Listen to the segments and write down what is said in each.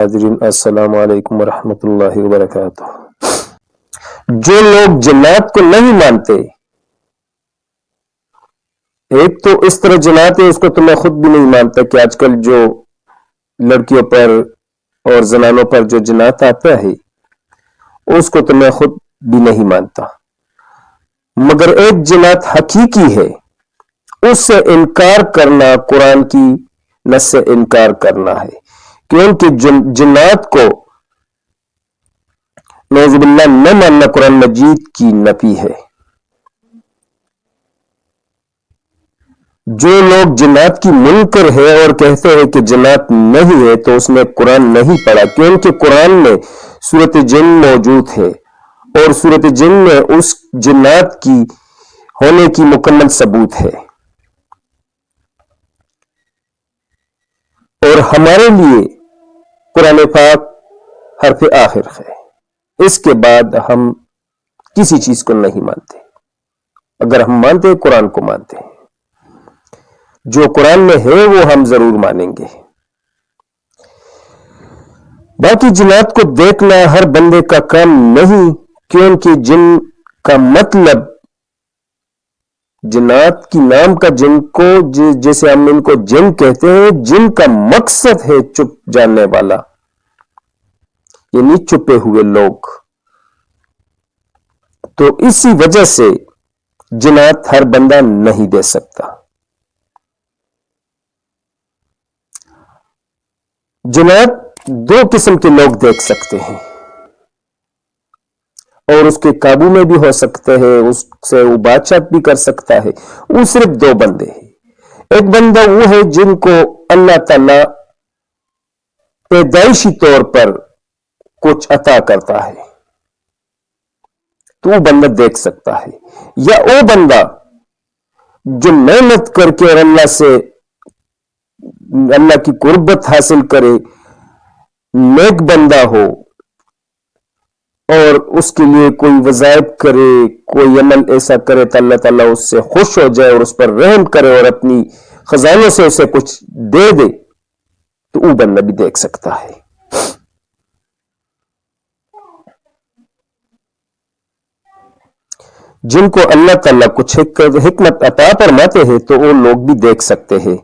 حاضرین السلام علیکم ورحمۃ اللہ وبرکاتہ۔ جو لوگ جنات کو نہیں مانتے، ایک تو اس طرح جنات ہے، اس کو تو میں خود بھی نہیں مانتا کہ آج کل جو لڑکیوں پر اور زنانوں پر جو جنات آتا ہے اس کو تو میں خود بھی نہیں مانتا، مگر ایک جنات حقیقی ہے، اس سے انکار کرنا قرآن کی نص سے انکار کرنا ہے، کیونکہ جنات کو نعوذ باللہ نہ ماننا قرآن مجید کی نفی ہے۔ جو لوگ جنات کی منکر ہے اور کہتے ہیں کہ جنات نہیں ہے تو اس نے قرآن نہیں پڑھا، کیونکہ قرآن میں سورۃ جن موجود ہے اور سورۃ جن میں اس جنات کی ہونے کی مکمل ثبوت ہے، اور ہمارے لیے قرآن پاک حرف آخر ہے، اس کے بعد ہم کسی چیز کو نہیں مانتے۔ اگر ہم مانتے ہیں قرآن کو مانتے ہیں، جو قرآن میں ہے وہ ہم ضرور مانیں گے۔ باقی جنات کو دیکھنا ہر بندے کا کام نہیں، کیونکہ جن کا مطلب جنات کی نام کا جن کو جیسے ہم ان کو جن کہتے ہیں، جن کا مقصد ہے چپ جاننے والا، یعنی چھپے ہوئے لوگ، تو اسی وجہ سے جنات ہر بندہ نہیں دے سکتا۔ جنات دو قسم کے لوگ دیکھ سکتے ہیں اور اس کے قابو میں بھی ہو سکتے ہیں، اس سے وہ بادشاہ بھی کر سکتا ہے۔ وہ صرف دو بندے ہیں۔ ایک بندہ وہ ہے جن کو اللہ تعالی پیدائشی طور پر کچھ عطا کرتا ہے، تو وہ بندہ دیکھ سکتا ہے، یا وہ بندہ جو محنت کر کے اور اللہ کی قربت حاصل کرے، نیک بندہ ہو اور اس کے لیے کوئی وظائف کرے، کوئی عمل ایسا کرے تو اللہ تعالیٰ اس سے خوش ہو جائے اور اس پر رحم کرے اور اپنی خزانوں سے اسے کچھ دے دے، تو وہ بندہ بھی دیکھ سکتا ہے۔ جن کو اللہ تعالیٰ کچھ حکمت عطا فرماتے ہیں تو وہ لوگ بھی دیکھ سکتے ہیں۔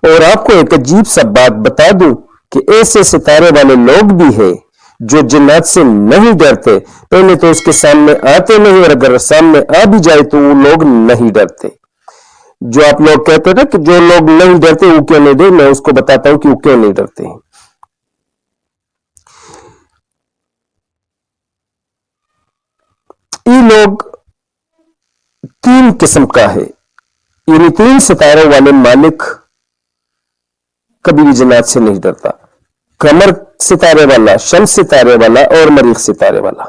اور آپ کو ایک عجیب سا بات بتا دوں کہ ایسے ستارے والے لوگ بھی ہیں جو جنات سے نہیں ڈرتے، پہلے تو اس کے سامنے آتے نہیں، اور اگر سامنے آ بھی جائے تو وہ لوگ نہیں ڈرتے۔ جو آپ لوگ کہتے تھے کہ جو لوگ نہیں ڈرتے وہ کیوں نہیں ڈرتے، میں اس کو بتاتا ہوں کہ وہ کیوں نہیں ڈرتے ہیں۔ یہ لوگ تین قسم کا ہے، یعنی تین ستاروں والے مالک کبھی بھی جنات سے نہیں ڈرتا: قمر ستارے والا، شمس ستارے والا اور مریخ ستارے والا،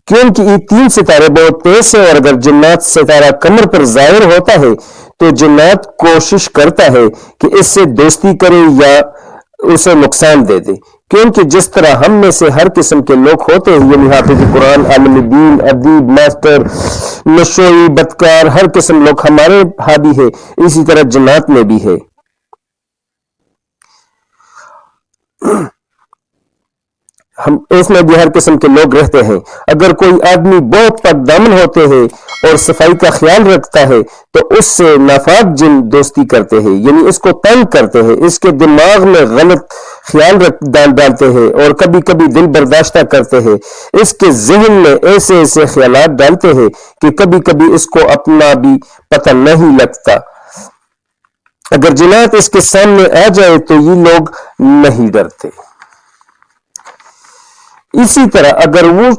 کیونکہ یہ تین ستارے بہت تیز ہیں، اور اگر جنات ستارہ قمر پر ظاہر ہوتا ہے تو جنات کوشش کرتا ہے کہ اس سے دوستی کرے یا اسے نقصان دے دے، کیونکہ جس طرح ہم میں سے ہر قسم کے لوگ ہوتے ہیں، یعنی حافظ قرآن، عالم دین، ادیب، ماسٹر، نشوئی، بدکار، ہر قسم لوگ ہمارے ہاں بھی ہے، اسی طرح جنات میں بھی ہے۔ ہم اس میں بھی ہر قسم کے لوگ رہتے ہیں۔ اگر کوئی آدمی بہت پاک دامن ہوتے ہیں اور صفائی کا خیال رکھتا ہے تو اس سے نافاق جن دوستی کرتے ہیں، یعنی اس کو تنگ کرتے ہیں، اس کے دماغ میں غلط خیال ڈالتے ہیں اور کبھی کبھی دل برداشتہ کرتے ہیں، اس کے ذہن میں ایسے ایسے خیالات ڈالتے ہیں کہ کبھی کبھی اس کو اپنا بھی پتہ نہیں لگتا۔ اگر جنات اس کے سامنے آ جائے تو یہ لوگ نہیں ڈرتے۔ اسی طرح اگر وہ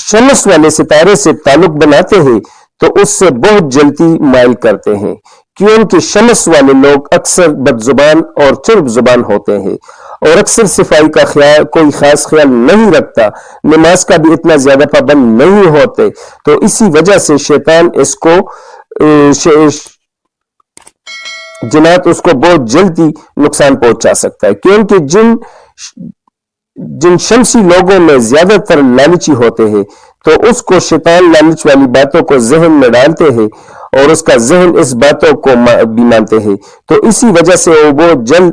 شمس والے ستارے سے تعلق بناتے ہیں تو اس سے بہت جلدی مائل کرتے ہیں، کیونکہ شمس والے لوگ اکثر بد زبان اور چرب زبان ہوتے ہیں اور اکثر صفائی کا کوئی خاص خیال نہیں رکھتا، نماز کا بھی اتنا زیادہ پابند نہیں ہوتے، تو اسی وجہ سے شیطان اس کو جنات اس کو بہت جلدی نقصان پہنچا سکتا ہے، کیونکہ جن شمسی لوگوں میں زیادہ تر لالچی ہوتے ہیں تو اس کو شیطان لالچ والی باتوں کو ذہن میں ڈالتے ہیں اور اس کا ذہن اس باتوں کو بھی مانتے ہیں، تو اسی وجہ سے وہ بہت جلد